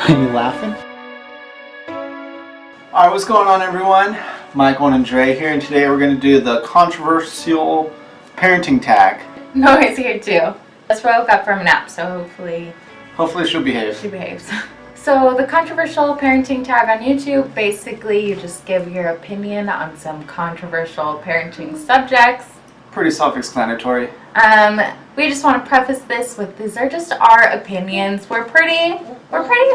Are you laughing? Alright, what's going on everyone? Michael and Dre here, and today we're going to do the controversial parenting tag. Nora's here too. Just woke up from a nap, so hopefully she'll behave. She behaves. So the controversial parenting tag on YouTube, basically you just give your opinion on some controversial parenting subjects. Pretty self-explanatory. We just want to preface this with these are just our opinions. We're pretty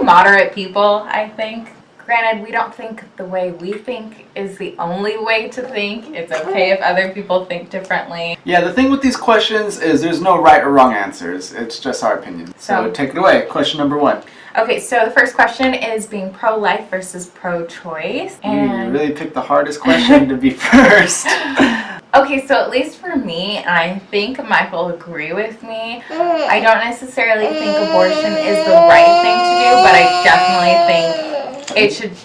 moderate people, I think. Granted, we don't think the way we think is the only way to think. It's okay if other people think differently. Yeah, the thing with these questions is there's no right or wrong answers. It's just our opinion. So take it away. Question number 1. Okay, so the first question is being pro-life versus pro-choice. And you really picked the hardest question to be first. Okay, so at least for me, and I think Michael will agree with me, I don't necessarily think abortion is the right thing to do, but I definitely think it should...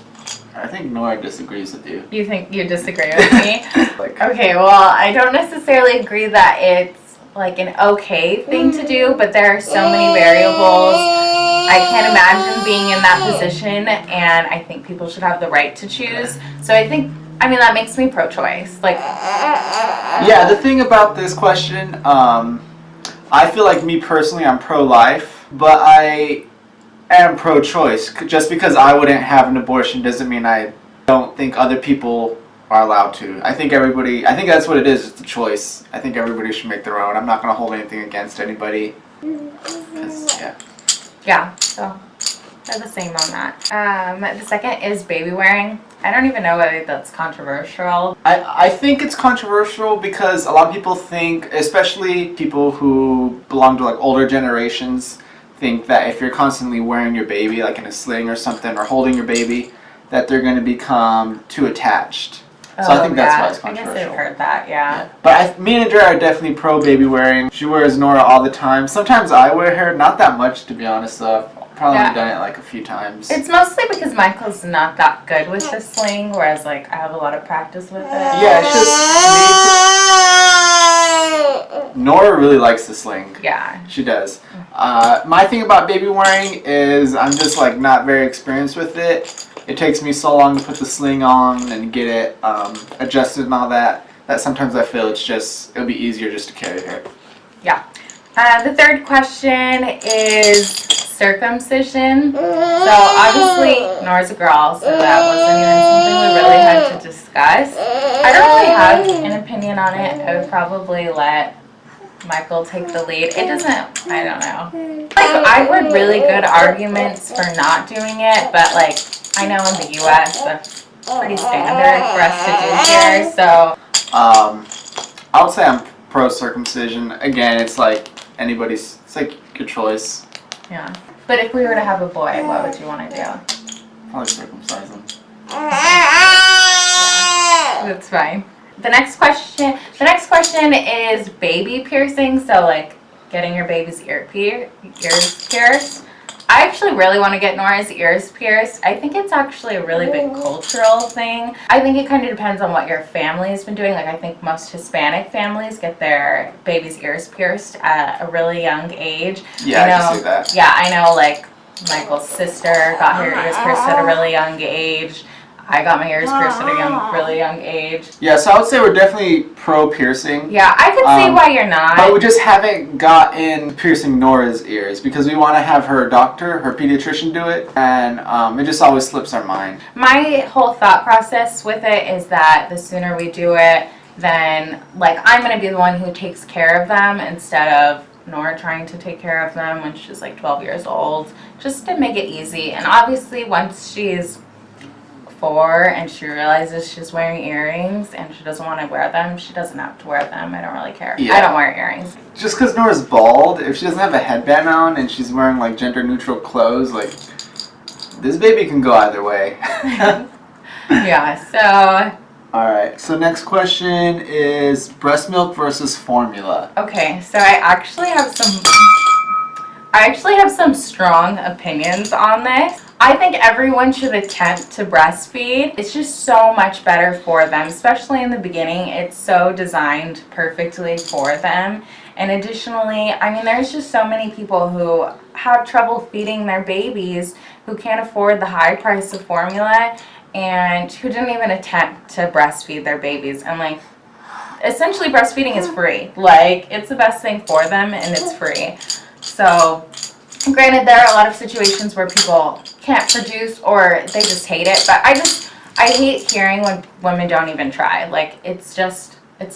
I think Nora disagrees with you. You think you disagree with me? Okay, well, I don't necessarily agree that it's like an okay thing to do, but there are so many variables. I can't imagine being in that position, and I think people should have the right to choose. So I think, that makes me pro-choice. Yeah, the thing about this question, I feel like me personally, I'm pro-life, but I am pro-choice. Just because I wouldn't have an abortion doesn't mean I don't think other people are allowed to. I think that's what it is. It's a choice. I think everybody should make their own. I'm not going to hold anything against anybody. Yeah, so they're the same on that. The second is baby wearing. I don't even know whether that's controversial. I think it's controversial because a lot of people think, especially people who belong to older generations, think that if you're constantly wearing your baby in a sling or something, or holding your baby, that they're going to become too attached. So I think that's why it's controversial. I guess I've heard that, yeah. But me and Andrea are definitely pro baby wearing. She wears Nora all the time. Sometimes I wear her, not that much to be honest though. I've probably done it a few times. It's mostly because Michael's not that good with the sling, whereas I have a lot of practice with it. Yeah, it's just Nora really likes the sling. Yeah. She does. My thing about baby wearing is I'm just not very experienced with it. It takes me so long to put the sling on and get it adjusted and all that sometimes I feel it'll be easier just to carry her. Yeah. The third question is circumcision. So obviously Nora's a girl, so that wasn't even something we really had to discuss. I don't really have an opinion on it. I would probably let Michael take the lead. It doesn't, I don't know. I've heard really good arguments for not doing it, but I know in the US that's pretty standard for us to do here, so. I would say I'm pro circumcision. Again, it's anybody's, it's your choice. Yeah. But if we were to have a boy, what would you want to do? Probably circumcise him. Yeah, that's fine. The next question is baby piercing. So getting your baby's ears pierced. I actually really want to get Nora's ears pierced. I think it's actually a really big cultural thing. I think it kind of depends on what your family's been doing. I think most Hispanic families get their baby's ears pierced at a really young age. Yeah, I can see that. Yeah, I know Michael's sister got her ears pierced at a really young age. I got my ears pierced at a really young age. Yeah, so I would say we're definitely pro piercing. Yeah, I can see why you're not. But we just haven't gotten piercing Nora's ears because we want to have her pediatrician do it, and it just always slips our mind. My whole thought process with it is that the sooner we do it, then I'm going to be the one who takes care of them instead of Nora trying to take care of them when she's 12 years old, just to make it easy. And obviously once she's 4 and she realizes she's wearing earrings and she doesn't want to wear them, she doesn't have to wear them. I don't really care. Yeah. I don't wear earrings. Just because Nora's bald, if she doesn't have a headband on and she's wearing gender neutral clothes, this baby can go either way. Yeah, so. Alright, so next question is breast milk versus formula. Okay, so I actually have some strong opinions on this. I think everyone should attempt to breastfeed. It's just so much better for them, especially in the beginning. It's so designed perfectly for them. And additionally, I mean, there's just so many people who have trouble feeding their babies, who can't afford the high price of formula, and who didn't even attempt to breastfeed their babies. And like, essentially breastfeeding is free. Like, it's the best thing for them and it's free. So granted, there are a lot of situations where people can't produce or they just hate it, but I hate hearing when women don't even try. Like, it's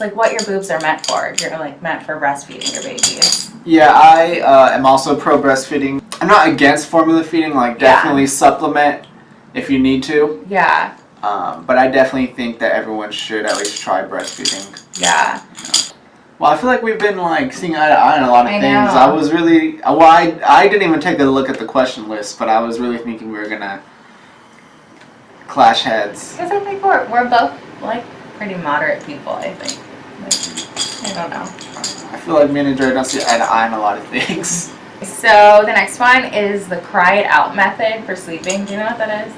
like what your boobs are meant for. You're like meant for breastfeeding your babies. Yeah, I am also pro breastfeeding. I'm not against formula feeding, like definitely supplement if you need to. Yeah. But I definitely think that everyone should at least try breastfeeding. Yeah. Well, I feel like we've been like seeing eye to eye on a lot of things. Know. I was really, well, I didn't even take a look at the question list, but I was really thinking we were gonna clash heads. Because I think we're both like pretty moderate people. I think. Like, I don't know. I feel like me and Andrea don't see eye to eye on a lot of things. So the next one is the cry it out method for sleeping. Do you know what that is?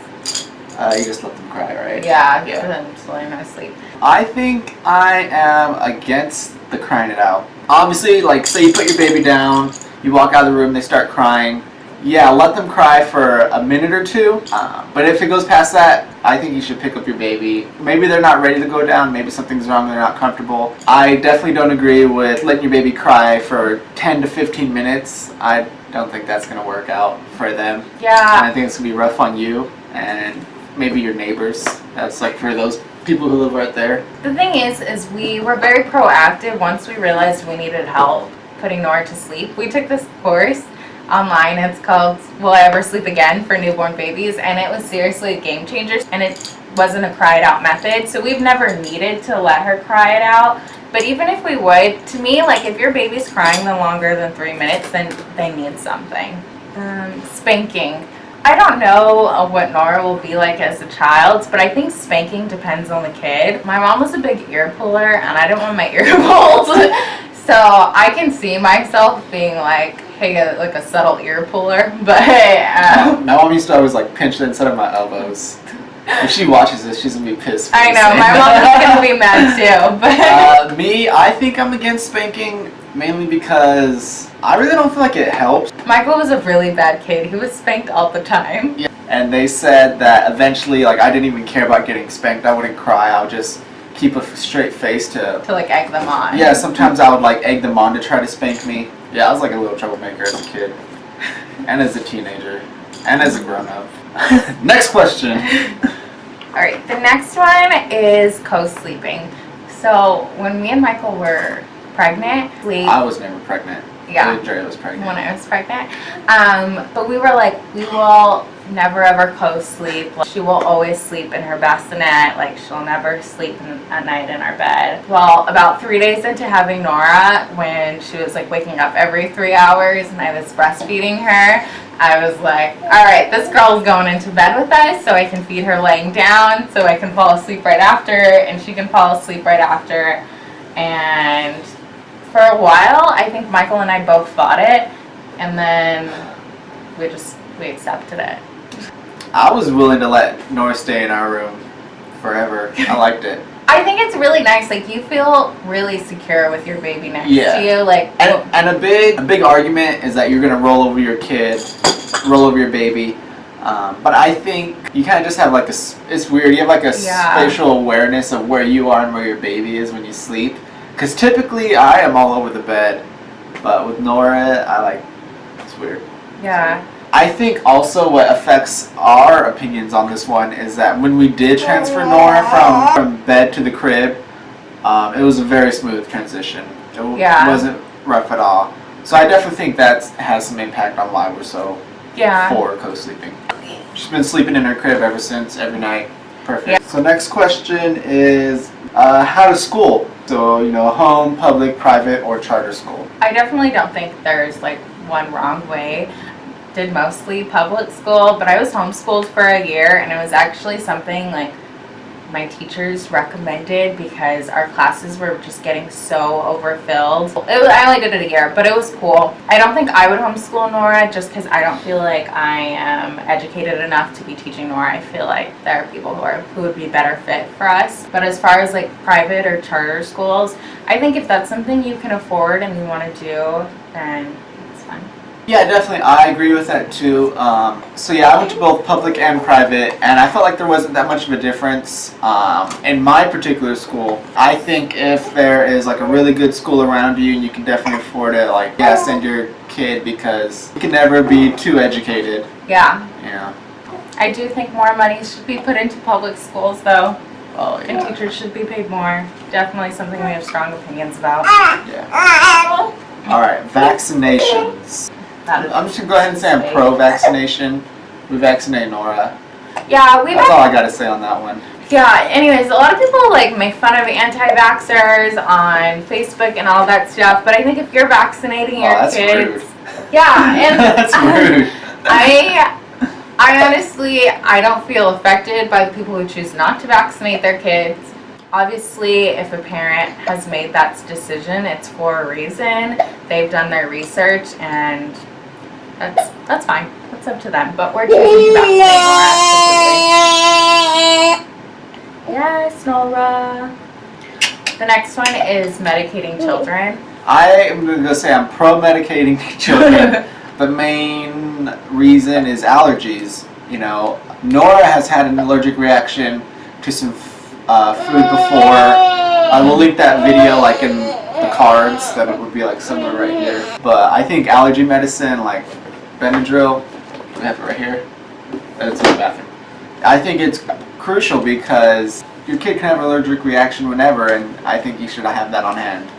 You just let them cry, right? Yeah. For them to learn how to sleep. I think I am against the crying it out. Obviously, like, say you put your baby down, you walk out of the room, they start crying. Yeah, let them cry for a minute or two. But if it goes past that, I think you should pick up your baby. Maybe they're not ready to go down. Maybe something's wrong. They're not comfortable. I definitely don't agree with letting your baby cry for 10 to 15 minutes. I don't think that's going to work out for them. Yeah. And I think it's going to be rough on you and maybe your neighbors. That's like for those people who live right there. The thing is we were very proactive once we realized we needed help putting Nora to sleep. We took this course online. It's called Will I Ever Sleep Again for Newborn Babies, and it was seriously a game changer, and it wasn't a cry it out method, so we've never needed to let her cry it out. But even if we would, to me, like, if your baby's crying no longer than 3 minutes, then they need something. Spanking. I don't know what Nora will be like as a child, but I think spanking depends on the kid. My mom was a big ear puller, and I didn't want my ear pulled. So I can see myself being like, hey, like a subtle ear puller. But my mom used to always like pinch the inside of my elbows. If she watches this, she's gonna be pissed. I know, my mom's gonna be mad too. But me, I think I'm against spanking mainly because I really don't feel like it helps. Michael was a really bad kid. He was spanked all the time. Yeah. And they said that eventually, like, I didn't even care about getting spanked. I wouldn't cry. I would just keep a straight face to like egg them on. Yeah, sometimes I would like egg them on to try to spank me. Yeah, I was like a little troublemaker as a kid, and as a teenager, and as a grown-up. Next question. Alright, the next one is co-sleeping. So when me and Michael were pregnant, I was never pregnant. Yeah. Andrea was pregnant. When I was pregnant. But we were like, we will never ever co-sleep. Like, she will always sleep in her bassinet. Like, she'll never sleep at night in our bed. Well, about 3 days into having Nora, when she was like waking up every 3 hours and I was breastfeeding her, I was like, all right, this girl's going into bed with us so I can feed her laying down, so I can fall asleep right after, and she can fall asleep right after. And for a while, I think Michael and I both fought it, and then we accepted it. I was willing to let Nora stay in our room forever. I liked it. I think it's really nice. Like, you feel really secure with your baby next to you. Like, and a big argument is that you're gonna roll over your kid, roll over your baby. But I think you kind of just have like it's weird. You have like a spatial awareness of where you are and where your baby is when you sleep. Because typically I am all over the bed, but with Nora, it's weird. Yeah. I think also what affects our opinions on this one is that when we did transfer Nora from bed to the crib, it was a very smooth transition. It wasn't rough at all. So I definitely think that has some impact on why we're so for co-sleeping. She's been sleeping in her crib ever since, every night. Perfect. Yeah. So next question is how to school? So, home, public, private, or charter school? I definitely don't think there's like one wrong way. Did mostly public school, but I was homeschooled for a year, and it was actually something like my teachers recommended because our classes were just getting so overfilled. I only did it a year, but it was cool. I don't think I would homeschool Nora just because I don't feel like I am educated enough to be teaching Nora. I feel like there are people who would be better fit for us. But as far as like private or charter schools, I think if that's something you can afford and you want to do, then it's fine. Yeah, definitely. I agree with that too. So yeah, I went to both public and private, and I felt like there wasn't that much of a difference in my particular school. I think if there is like a really good school around you, and you can definitely afford it, like yeah, send your kid because you can never be too educated. Yeah. Yeah. I do think more money should be put into public schools though. Oh yeah. And teachers should be paid more. Definitely something we have strong opinions about. Yeah. All right, vaccinations. I'm just gonna go ahead and say I'm pro-vaccination. We vaccinate Nora. Yeah, That's all I gotta say on that one. Yeah, anyways, a lot of people like make fun of anti-vaxxers on Facebook and all that stuff, but I think if you're vaccinating your that's kids... rude. Yeah, and That's rude. I honestly, I don't feel affected by the people who choose not to vaccinate their kids. Obviously, if a parent has made that decision, it's for a reason. They've done their research, and that's fine. That's up to them. But we're choosing to vaccinate Nora. Yes, Nora. The next one is medicating children. I am going to say I'm pro-medicating children. The main reason is allergies. You know, Nora has had an allergic reaction to some food before. I will link that video like in the cards. That it would be like somewhere right here. But I think allergy medicine like Benadryl, we have it right here. That's in the bathroom. I think it's crucial because your kid can have an allergic reaction whenever, and I think you should have that on hand.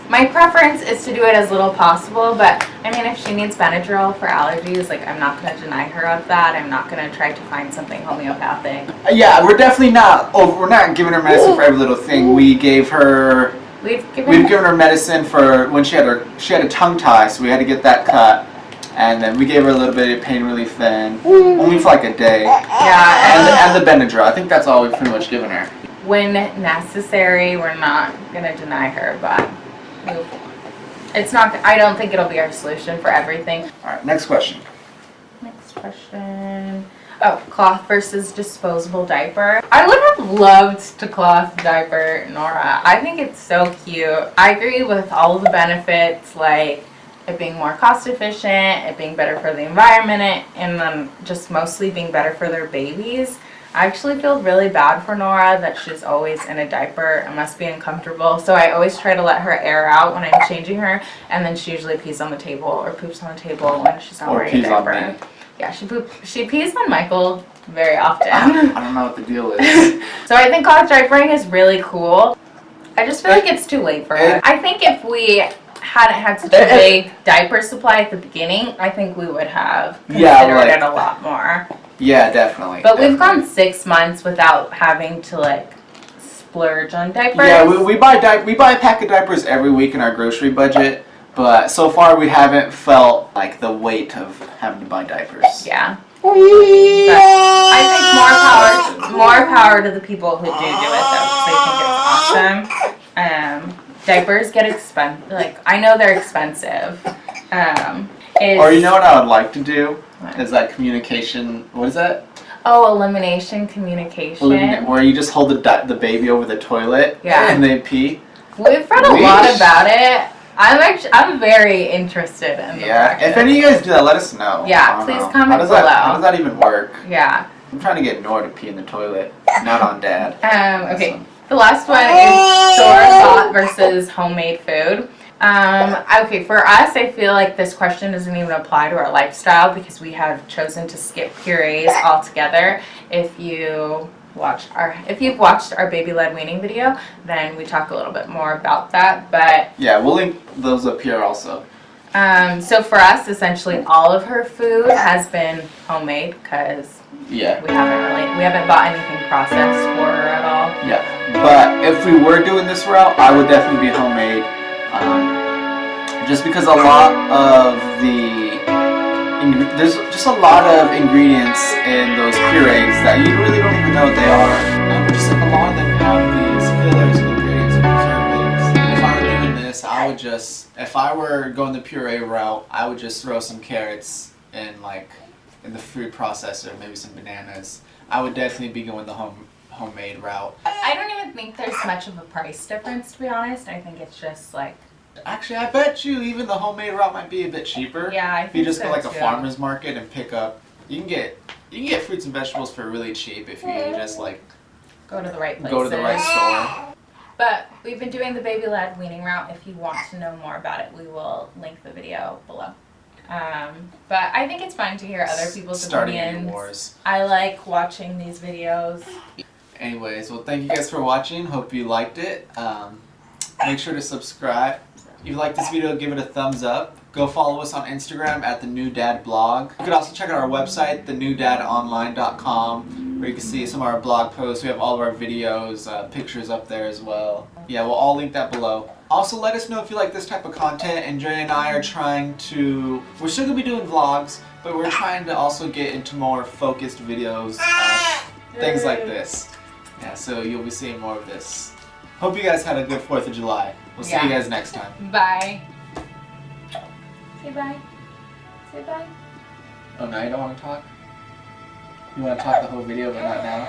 My preference is to do it as little possible, but I mean, if she needs Benadryl for allergies, like I'm not going to deny her of that. I'm not going to try to find something homeopathic. Yeah, we're definitely not. We're not giving her medicine for every little thing. We gave her. We've given her medicine for when she had a tongue tie, so we had to get that cut, and then we gave her a little bit of pain relief then, only for like a day. Yeah, and the Benadryl. I think that's all we've pretty much given her. When necessary, we're not going to deny her, but. It's not. I don't think it'll be our solution for everything. All right, next question. Next question. Oh, cloth versus disposable diaper. I would have loved to cloth diaper Nora. I think it's so cute. I agree with all of the benefits, like it being more cost efficient, it being better for the environment, and then just mostly being better for their babies. I actually feel really bad for Nora that she's always in a diaper. It must be uncomfortable. So I always try to let her air out when I'm changing her, and then she usually pees on the table or poops on the table when she's not wearing a diaper. Yeah, she pees on Michael very often. I don't know what the deal is. So I think cloth diapering is really cool. I just feel like it's too late for her. I think if we hadn't had such a big diaper supply at the beginning, I think we would have considered it a lot more. Yeah, definitely. But we've gone 6 months without having to like splurge on diapers. Yeah, we buy a pack of diapers every week in our grocery budget, but so far we haven't felt like the weight of having to buy diapers. Yeah. But I think more power to the people who do it though, because I think it's awesome. Diapers get expensive. Like I know they're expensive. Or you know what I would like to do? Is that communication, what is that? Oh, elimination communication. Where you just hold the baby over the toilet and they pee. We've read a lot about it. I'm very interested in the practice. If any of you guys do that, let us know. Yeah, please comment below. How does that even work? Yeah. I'm trying to get Nora to pee in the toilet, not on Dad. Okay, the last one is store-bought versus homemade food. Okay, for us, I feel like this question doesn't even apply to our lifestyle because we have chosen to skip purees altogether. If you've watched our baby-led weaning video, then we talk a little bit more about that. But yeah, we'll link those up here also. So for us, essentially, all of her food has been homemade because we haven't bought anything processed for her at all. Yeah, but if we were doing this route, I would definitely be homemade. Just because there's just a lot of ingredients in those purees that you really don't even know what they are. Just like a lot this, I would just, if I were going the puree route, I would just throw some carrots in the food processor, maybe some bananas. I would definitely be going the homemade route. I don't even think there's much of a price difference, to be honest. I think it's just like... Actually, I bet you even the homemade route might be a bit cheaper. Yeah, I think if you just so go like a too. farmer's market and pick up, you can get fruits and vegetables for really cheap if you just like go to the right places. go to the right store. But we've been doing the baby-led weaning route. If you want to know more about it, we will link the video below. But I think it's fun to hear other people's opinions. Wars. I like watching these videos. Anyways, well, thank you guys for watching. Hope you liked it. Make sure to subscribe. If you like this video, give it a thumbs up. Go follow us on Instagram at The New Dad Blog. You can also check out our website, thenewdadonline.com, where you can see some of our blog posts. We have all of our videos, pictures up there as well. Yeah, we'll all link that below. Also, let us know if you like this type of content. And Jay and I are trying to, we're still going to be doing vlogs, but we're trying to also get into more focused videos, things like this. Yeah, so you'll be seeing more of this. Hope you guys had a good 4th of July. We'll see you guys next time. Bye. Say bye. Say bye. Oh, now you don't want to talk? You want to talk the whole video, but not now?